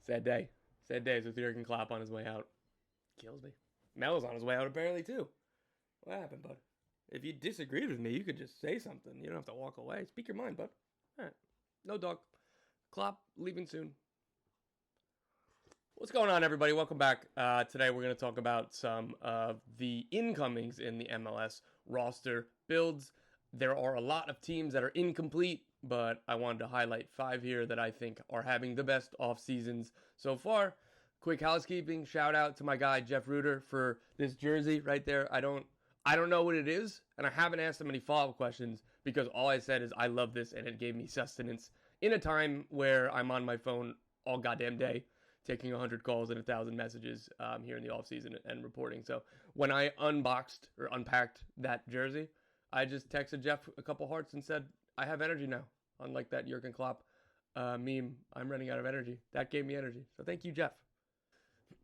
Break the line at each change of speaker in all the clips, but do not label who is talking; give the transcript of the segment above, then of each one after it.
Sad day. Sad days with Jurgen Klopp on his way out. Kills me. Melo's on his way out apparently too. What happened, bud? If you disagreed with me, you could just say something. You don't have to walk away. Speak your mind, bud. All right. No dog. Klopp leaving soon. What's going on, everybody? Welcome back. Today we're going to talk about some of the incomings in the MLS roster builds. There are a lot of teams that are incomplete, but I wanted to highlight 5 here that I think are having the best off seasons so far. Quick housekeeping, shout out to my guy Jeff Reuter for this jersey right there. I don't know what it is, and I haven't asked him any follow-up questions because all I said is I love this, and it gave me sustenance in a time where I'm on my phone all goddamn day, taking 100 calls and 1,000 messages here in the offseason and reporting. So when I unboxed or unpacked that jersey, I just texted Jeff a couple hearts and said, I have energy now. Unlike that Jurgen Klopp meme, I'm running out of energy. That gave me energy. So thank you, Jeff.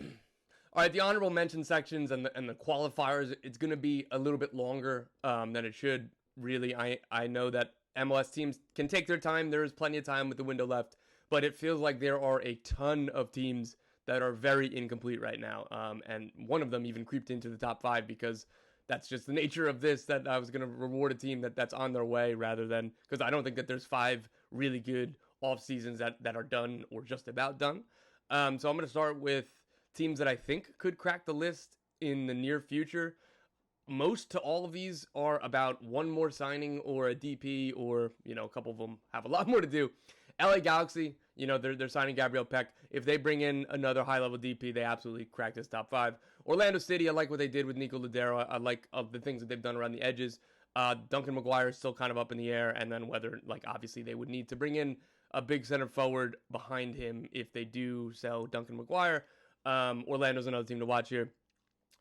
All right, the honorable mention sections and the qualifiers, it's going to be a little bit longer than it should. Really, I know that MLS teams can take their time. There is plenty of time with the window left, but it feels like there are a ton of teams that are very incomplete right now. And one of them even creeped into the top 5 because that's just the nature of this, that I was going to reward a team that's on their way rather than, because I don't think that there's 5 really good off seasons that are done or just about done. So I'm going to start with teams that I think could crack the list in the near future. Most to all of these are about one more signing or a DP, or, a couple of them have a lot more to do. LA Galaxy, they're signing Gabriel Peck. If they bring in another high-level DP, they absolutely crack this top 5. Orlando City, I like what they did with Nico Ladero. I like the things that they've done around the edges. Duncan McGuire is still kind of up in the air, and then whether, obviously they would need to bring in a big center forward behind him if they do sell Duncan McGuire. Orlando's another team to watch here.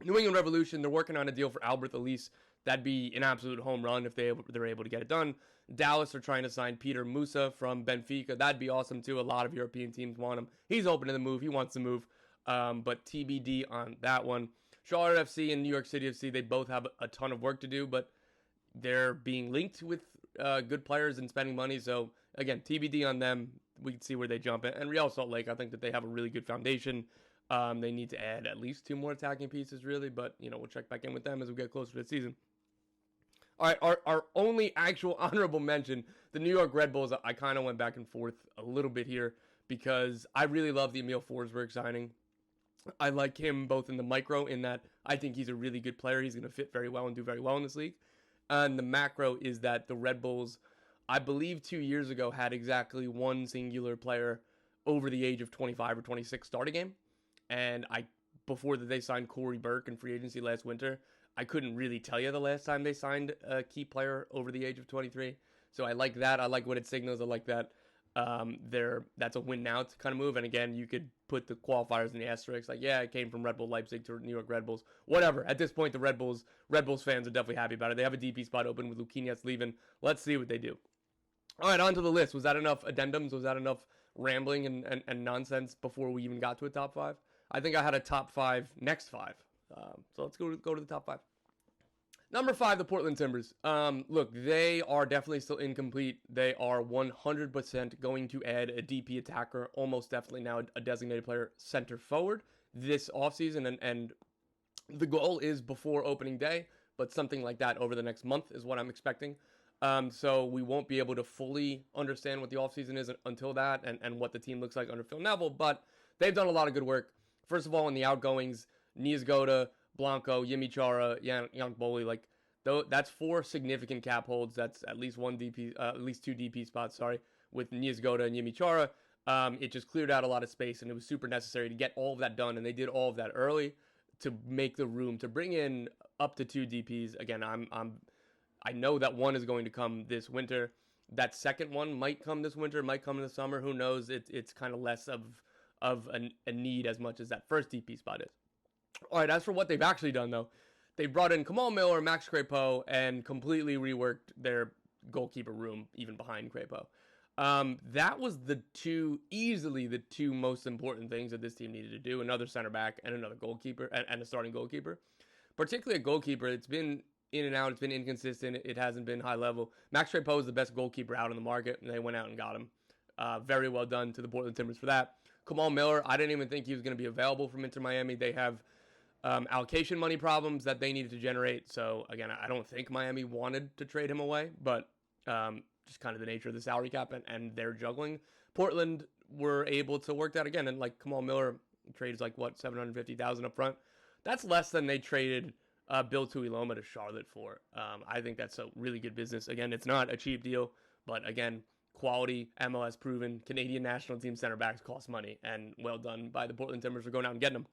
New England Revolution, they're working on a deal for Albert Elise. That'd be an absolute home run if they're able to get it done. Dallas are trying to sign Peter Musa from Benfica. That'd be awesome too. A lot of European teams want him. He's open to the move. He wants to move. But TBD on that one. Charlotte FC and New York City FC, they both have a ton of work to do, but they're being linked with good players and spending money. So again, TBD on them. We can see where they jump in. And Real Salt Lake, I think that they have a really good foundation. They need to add at least 2 more attacking pieces, really, but, we'll check back in with them as we get closer to the season. All right, our only actual honorable mention, the New York Red Bulls. I kind of went back and forth a little bit here because I really love the Emil Forsberg signing. I like him both in the micro, in that I think he's a really good player. He's going to fit very well and do very well in this league. And the macro is that the Red Bulls, I believe 2 years ago, had exactly one singular player over the age of 25 or 26 start a game. And before that they signed Corey Burke in free agency last winter, I couldn't really tell you the last time they signed a key player over the age of 23. So I like that. I like what it signals. I like that. That's a win now kind of move. And again, you could put the qualifiers in the asterisks. It came from Red Bull Leipzig to New York Red Bulls. Whatever. At this point, the Red Bulls fans are definitely happy about it. They have a DP spot open with Luquinhas leaving. Let's see what they do. All right, on to the list. Was that enough addendums? Was that enough rambling and nonsense before we even got to a top 5? I think I had a top 5, next 5. So let's go to the top 5. Number 5, the Portland Timbers. Look, they are definitely still incomplete. They are 100% going to add a DP attacker, almost definitely now a designated player center forward this offseason. And the goal is before opening day, but something like that over the next month is what I'm expecting. So we won't be able to fully understand what the offseason is until that and what the team looks like under Phil Neville, but they've done a lot of good work. First of all, in the outgoings, Niasgoda, Blanco, Yimi Chara, Yank Boli, that's 4 significant cap holds. That's at least 2 DP spots, with Niasgoda and Yimi Chara. It just cleared out a lot of space, and it was super necessary to get all of that done, and they did all of that early to make the room to bring in up to 2 DPs. Again, I know that one is going to come this winter. That second one might come this winter, might come in the summer. Who knows? It's kind of less of a need as much as that first DP spot is. All right, as for what they've actually done, though, they brought in Kamal Miller, Max Crepeau, and completely reworked their goalkeeper room, even behind Crepeau. That was easily the 2 most important things that this team needed to do. Another center back and another goalkeeper, and a starting goalkeeper. Particularly a goalkeeper, it's been in and out, it's been inconsistent, it hasn't been high level. Max Crepeau is the best goalkeeper out on the market, and they went out and got him. Very well done to the Portland Timbers for that. Kamal Miller, I didn't even think he was going to be available from Inter Miami. They have allocation money problems that they needed to generate. So, again, I don't think Miami wanted to trade him away, but just kind of the nature of the salary cap and their juggling. Portland were able to work that again. And, like, Kamal Miller trades, like, what, $750,000 up front? That's less than they traded Bill Tuiloma to Charlotte for. I think that's a really good business. Again, it's not a cheap deal, but, again, quality, MLS proven, Canadian national team center backs cost money, and well done by the Portland Timbers for going out and getting them.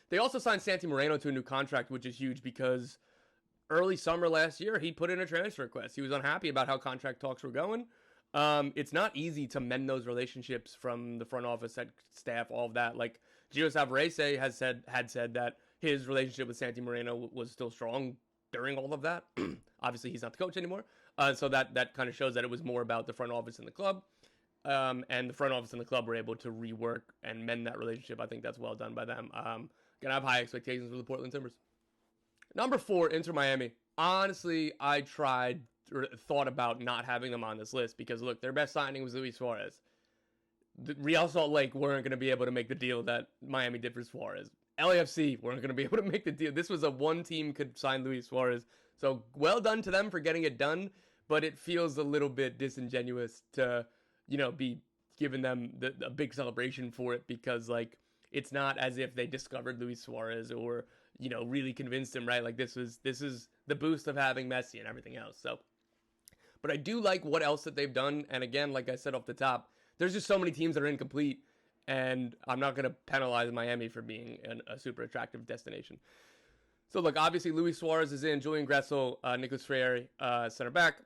They also signed Santi Moreno to a new contract, which is huge because early summer last year, he put in a transfer request. He was unhappy about how contract talks were going. It's not easy to mend those relationships from the front office, staff, all of that. Like, Gio Savarese had said that his relationship with Santi Moreno was still strong during all of that. Obviously, he's not the coach anymore. So that kind of shows that it was more about the front office and the club. And the front office and the club were able to rework and mend that relationship. I think that's well done by them. Gonna have high expectations for the Portland Timbers. Number 4, Inter Miami. Honestly, I thought about not having them on this list because, look, their best signing was Luis Suarez. The Real Salt Lake weren't going to be able to make the deal that Miami did for Suarez. LAFC weren't going to be able to make the deal. This was a one team could sign Luis Suarez. So well done to them for getting it done, but it feels a little bit disingenuous to, be giving them a big celebration for it because, like, it's not as if they discovered Luis Suarez or, really convinced him, right? Like, this is the boost of having Messi and everything else. So, but I do like what else that they've done. And again, like I said off the top, there's just so many teams that are incomplete, and I'm not going to penalize Miami for being a super attractive destination. So, look, obviously, Luis Suarez is in, Julian Gressel, Nicolas Freire, center back.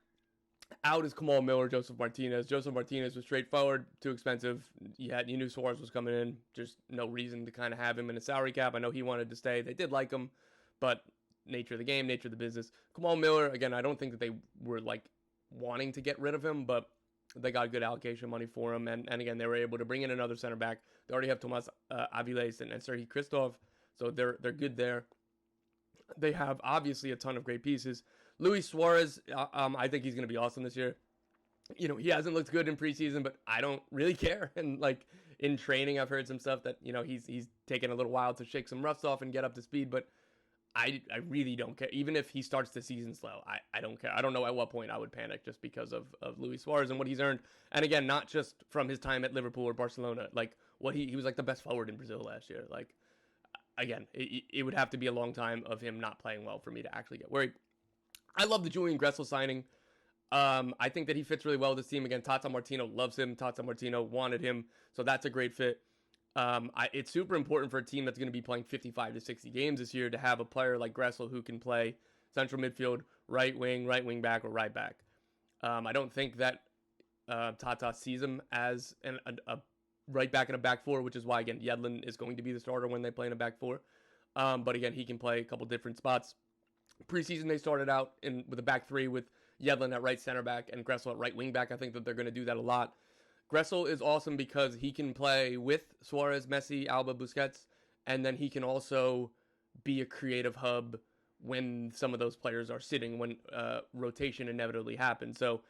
Out is Kamal Miller, Joseph Martinez. Joseph Martinez was straightforward, too expensive. You knew Suarez was coming in. Just no reason to kind of have him in a salary cap. I know he wanted to stay. They did like him, but nature of the game, nature of the business. Kamal Miller, again, I don't think that they were, like, wanting to get rid of him, but they got good allocation money for him. And again, they were able to bring in another center back. They already have Tomas Aviles and Serhii Christov, so they're good there. They have, obviously, a ton of great pieces. Luis Suarez, I think he's going to be awesome this year. He hasn't looked good in preseason, but I don't really care. And, like, in training, I've heard some stuff that, he's taken a little while to shake some rust off and get up to speed, but I really don't care. Even if he starts the season slow, I don't care. I don't know at what point I would panic just because of Luis Suarez and what he's earned. And again, not just from his time at Liverpool or Barcelona. Like, what he was like the best forward in Brazil last year. Like, again, it would have to be a long time of him not playing well for me to actually get worried. I love the Julian Gressel signing. I think that he fits really well with this team. Again, Tata Martino loves him. Tata Martino wanted him, so that's a great fit. It's super important for a team that's going to be playing 55 to 60 games this year to have a player like Gressel who can play central midfield, right wing back, or right back. I don't think that Tata sees him as a right back in a back four, which is why, again, Yedlin is going to be the starter when they play in a back four. But again, he can play a couple different spots. Preseason, they started out with a back three with Yedlin at right center back and Gressel at right wing back. I think that they're going to do that a lot. Gressel is awesome because he can play with Suarez, Messi, Alba, Busquets, and then he can also be a creative hub when some of those players are sitting, when rotation inevitably happens. So,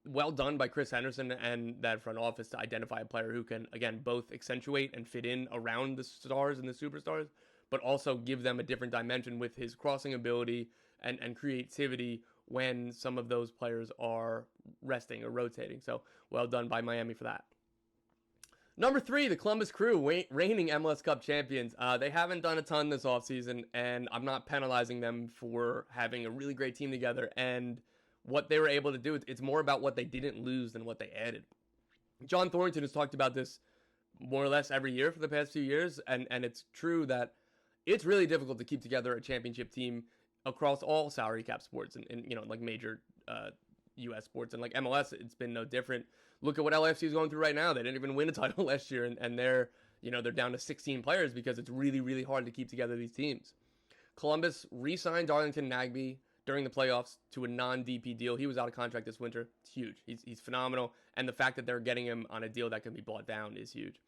well done by Chris Henderson and that front office to identify a player who can, again, both accentuate and fit in around the stars and the superstars, but also give them a different dimension with his crossing ability and creativity when some of those players are resting or rotating. So, well done by Miami for that. Number 3, the Columbus Crew, reigning MLS Cup champions. They haven't done a ton this offseason, and I'm not penalizing them for having a really great team together. And what they were able to do, it's more about what they didn't lose than what they added. John Thornton has talked about this more or less every year for the past few years, and it's true that it's really difficult to keep together a championship team across all salary cap sports and like major U.S. sports. And like MLS, it's been no different. Look at what LAFC is going through right now. They didn't even win a title last year, and they're down to 16 players because it's really, really hard to keep together these teams. Columbus re-signed Darlington Nagbe during the playoffs to a non-DP deal. He was out of contract this winter. It's huge. He's phenomenal, and the fact that they're getting him on a deal that can be bought down is huge.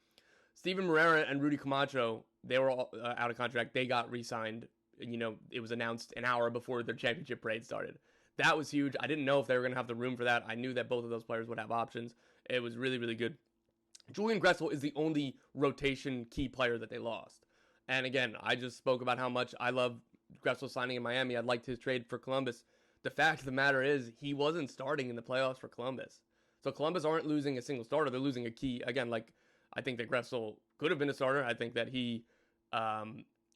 Steven Moreira and Rudy Camacho, they were all out of contract. They got re-signed. It was announced an hour before their championship parade started. That was huge. I didn't know if they were going to have the room for that. I knew that both of those players would have options. It was really, really good. Julian Gressel is the only rotation key player that they lost. And again, I just spoke about how much I love Gressel signing in Miami. I liked his trade for Columbus. The fact of the matter is, he wasn't starting in the playoffs for Columbus. So Columbus aren't losing a single starter. They're losing a key. Again, like, I think that Gressel could have been a starter. I think that he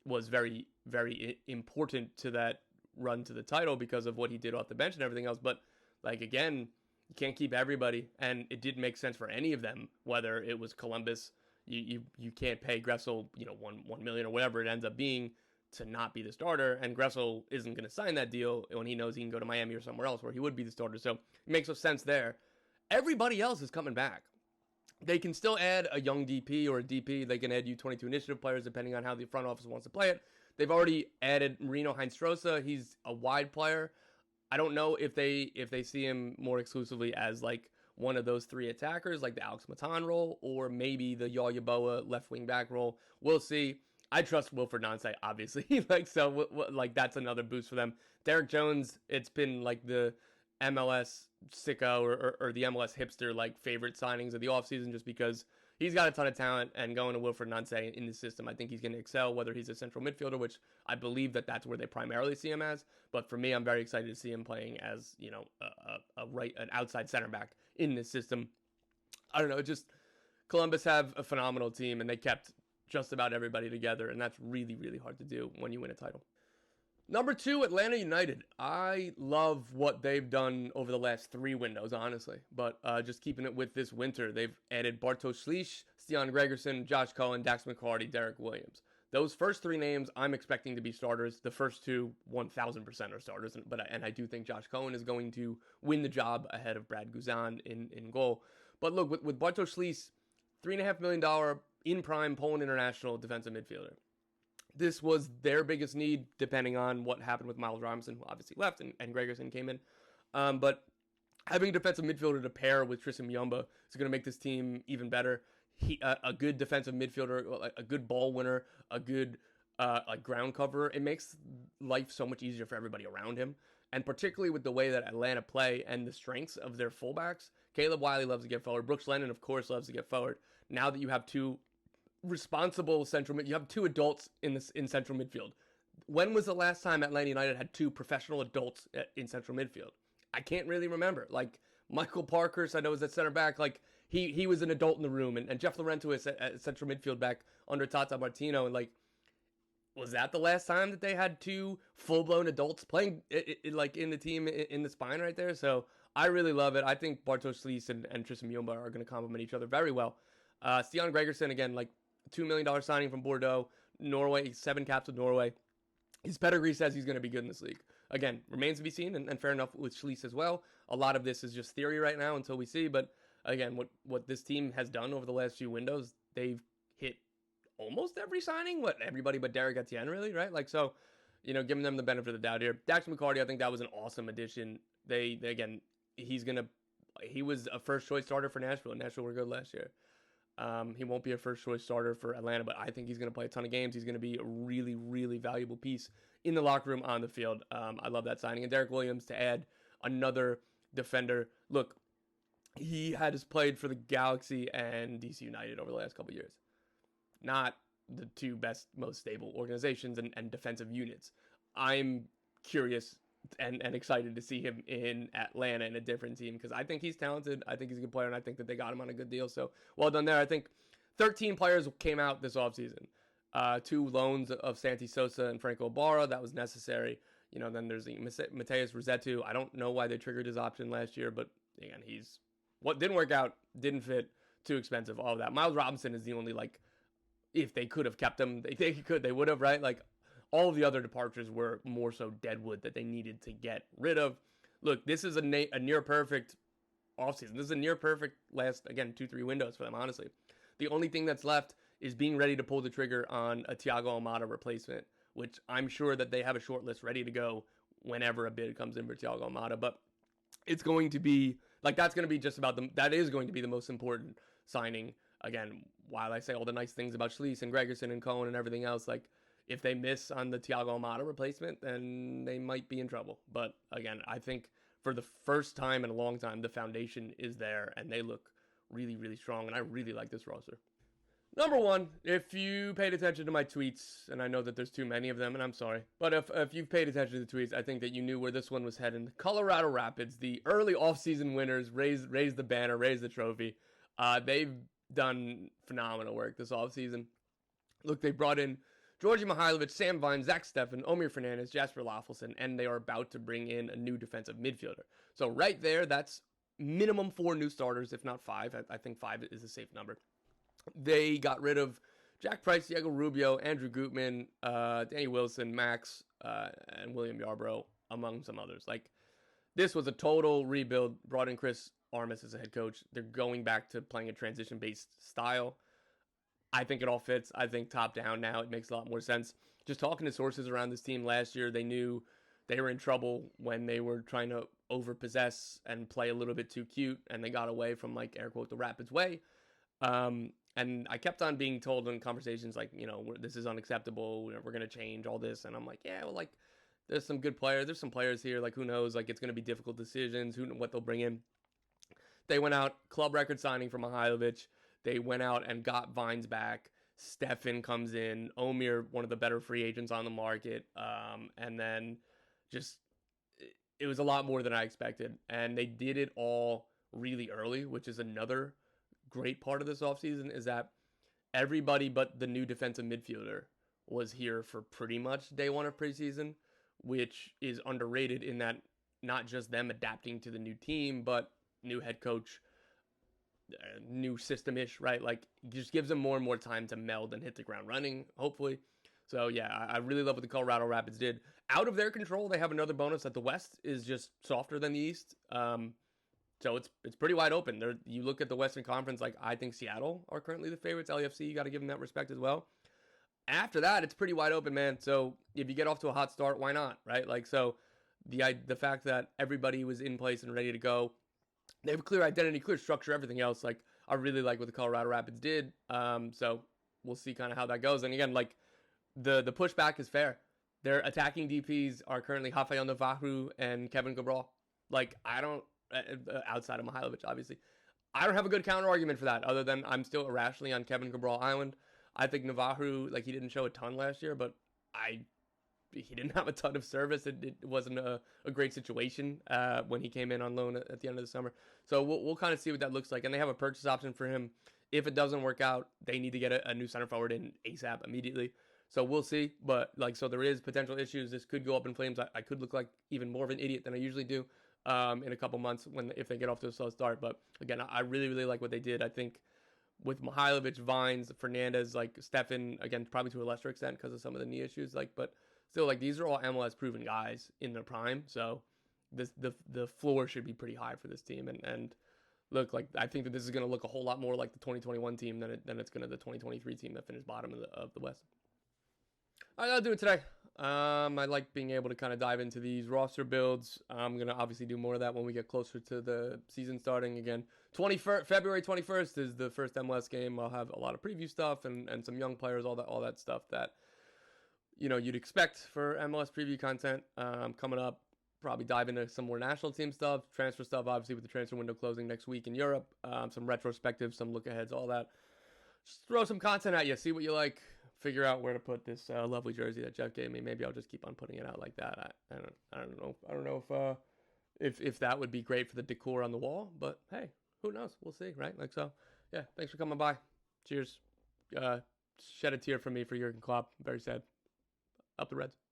was very, very important to that run to the title because of what he did off the bench and everything else. But, like, again, you can't keep everybody, and it didn't make sense for any of them, whether it was Columbus. You can't pay Gressel, $1 million or whatever it ends up being to not be the starter, and Gressel isn't going to sign that deal when he knows he can go to Miami or somewhere else where he would be the starter. So it makes no sense there. Everybody else is coming back. They can still add a young DP or a DP. They can add U22 initiative players depending on how the front office wants to play it. They've already added Marino Heinz-Strosa. He's a wide player. I don't know if they see him more exclusively as like one of those three attackers, like the Alex Matan role, or maybe the Yaw Yeboah left wing back role. We'll see. I trust Wilfred Nancy, obviously. Like that's another boost for them. Derek Jones, it's been like the MLS sicko or the MLS hipster like favorite signings of the offseason just because he's got a ton of talent, and going to Wilfred Nancy in the system, I think he's going to excel, whether he's a central midfielder, which I believe that's where they primarily see him as. But for me, I'm very excited to see him playing as, an outside center back in this system. I don't know, just Columbus have a phenomenal team, and they kept just about everybody together, and that's really, really hard to do when you win a title. Number 2, Atlanta United. I love what they've done over the last 3 windows, honestly. But just keeping it with this winter, they've added Bartosz Slisz, Stian Gregerson, Josh Cohen, Dax McCarty, Derek Williams. Those first 3 names I'm expecting to be starters. The first 2, 1,000% are starters. And I do think Josh Cohen is going to win the job ahead of Brad Guzan in goal. But look, with Bartosz Slisz, $3.5 million in prime Poland international defensive midfielder. This was their biggest need, depending on what happened with Miles Robinson, who obviously left, and Gregerson came in. But having a defensive midfielder to pair with Tristan Muyumba is going to make this team even better. A good defensive midfielder, a good ball winner, a good ground cover. It makes life so much easier for everybody around him. And particularly with the way that Atlanta play and the strengths of their fullbacks, Caleb Wiley loves to get forward. Brooks Lennon, of course, loves to get forward. Now that you have 2 responsible central mid, you have 2 adults in central midfield. When was the last time Atlanta United had 2 professional adults in central midfield? I can't really remember. Like Michael Parkhurst, I know, was at center back. Like he was an adult in the room, and Jeff Laurentiis at central midfield back under Tata Martino. And like, was that the last time that they had 2 full-blown adults playing like in the team in the spine right there? So I really love it. I think Bartosz Slisz and Tristan Muyumba are going to complement each other very well. Stian Gregerson, again, like $2 million signing from Bordeaux, Norway, 7 caps with Norway. His pedigree says he's going to be good in this league. Again, remains to be seen, and fair enough with Slisz as well. A lot of this is just theory right now until we see, but again, what this team has done over the last few windows, they've hit almost every signing, everybody but Derek Etienne, really, right? Like, so, giving them the benefit of the doubt here. Dax McCarty, I think that was an awesome addition. They again, he was a first choice starter for Nashville. Nashville were good last year. He won't be a first choice starter for Atlanta, but I think he's going to play a ton of games. He's going to be a really, really valuable piece in the locker room, on the field. I love that signing. And Derek Williams to add another defender. Look, he has played for the Galaxy and DC United over the last couple of years. Not the 2 best, most stable organizations and defensive units. I'm curious and excited to see him in Atlanta in a different team, because I think he's talented. I think he's a good player, and I think that they got him on a good deal. So well done there. I think 13 players came out this offseason. 2 loans of Santi Sosa and Franco Ibarra. That was necessary. Then there's the Mateus Rossetto. I don't know why they triggered his option last year, but again, what didn't work out, didn't fit, too expensive, all of that. Miles Robinson is the only, like, if they could have kept him, they would have, right? Like, all of the other departures were more so deadwood that they needed to get rid of. Look, this is a near perfect offseason. This is a near perfect last, again, 2-3 windows for them, honestly. The only thing that's left is being ready to pull the trigger on a Thiago Almada replacement, which I'm sure that they have a short list ready to go whenever a bid comes in for Thiago Almada. But it's going to be, like, that is going to be the most important signing. Again, while I say all the nice things about Slisz and Gregerson and Cohen and everything else, like, if they miss on the Thiago Almada replacement, then they might be in trouble. But again, I think for the first time in a long time, the foundation is there, and they look really, really strong, and I really like this roster. Number one, if you paid attention to my tweets, and I know that there's too many of them, and I'm sorry, but if you've paid attention to the tweets, I think that you knew where this one was heading. Colorado Rapids, the early offseason winners, raised the banner, raised the trophy. They've done phenomenal work this offseason. Look, they brought in Georgi Mihailovic, Sam Vine, Zach Steffen, Omir Fernandez, Jasper Laffelson, and they are about to bring in a new defensive midfielder. So right there, that's minimum 4 new starters, if not 5. I think 5 is a safe number. They got rid of Jack Price, Diego Rubio, Andrew Gutman, Danny Wilson, Max, and William Yarbrough, among some others. Like, this was a total rebuild. Brought in Chris Armas as a head coach. They're going back to playing a transition-based style. I think it all fits. I think top down now it makes a lot more sense. Just talking to sources around this team last year, they knew they were in trouble when they were trying to overpossess and play a little bit too cute, and they got away from, like, air quote, the Rapids way. And I kept on being told in conversations, like, you know, this is unacceptable. We're going to change all this. And I'm like, yeah, well, like, there's some good players. There's some players here. Like, who knows? Like, it's going to be difficult decisions. What they'll bring in. They went out, club record signing for Mihailovic. They went out and got Vines back. Steffen comes in. Omir, one of the better free agents on the market. And then just, it was a lot more than I expected. And they did it all really early, which is another great part of this offseason, is that everybody but the new defensive midfielder was here for pretty much day one of preseason, which is underrated in that not just them adapting to the new team, but new head coach, new system-ish, right? Like, just gives them more and more time to meld and hit the ground running, hopefully. So, yeah, I really love what the Colorado Rapids did. Out of their control, they have another bonus that the West is just softer than the East. So it's pretty wide open. You look at the Western Conference, like, I think Seattle are currently the favorites. LAFC, you got to give them that respect as well. After that, it's pretty wide open, man. So if you get off to a hot start, why not, right? Like, so the fact that everybody was in place and ready to go, they have a clear identity, clear structure, everything else. Like, I really like what the Colorado Rapids did. So we'll see kind of how that goes. And again, like, the pushback is fair. Their attacking DPs are currently Rafael Navarro and Kevin Cabral. Like, I don't, outside of Mihailovic, obviously, I don't have a good counter argument for that, other than I'm still irrationally on Kevin Cabral Island. I think Navarro, like, he didn't show a ton last year, but he didn't have a ton of service. It wasn't a great situation when he came in on loan at the end of the summer. So we'll kind of see what that looks like. And they have a purchase option for him. If it doesn't work out, they need to get a new center forward in ASAP immediately. So we'll see. But, like, so there is potential issues. This could go up in flames. I could look like even more of an idiot than I usually do in a couple months if they get off to a slow start. But again, I really, really like what they did. I think with Mihailovic, Vines, Fernandez, like Steffen, again, probably to a lesser extent because of some of the knee issues, like, but still, like, these are all MLS proven guys in their prime. So the floor should be pretty high for this team. And look, like, I think that this is going to look a whole lot more like the 2021 team than it's going to the 2023 team that finished bottom of the West. All right, that'll do it today. I like being able to kind of dive into these roster builds. I'm going to obviously do more of that when we get closer to the season starting again. February 21st is the first MLS game. I'll have a lot of preview stuff and some young players, all that stuff that, you know, you'd expect for MLS preview content coming up. Probably dive into some more national team stuff, transfer stuff, obviously with the transfer window closing next week in Europe. Some retrospectives, some look aheads, all that. Just throw some content at you, see what you like. Figure out where to put this lovely jersey that Jeff gave me. Maybe I'll just keep on putting it out like that. I don't know if that would be great for the decor on the wall, but hey, who knows? We'll see, right? Like, so, yeah. Thanks for coming by. Cheers. Shed a tear from me for Jurgen Klopp. Very sad. Up the Reds.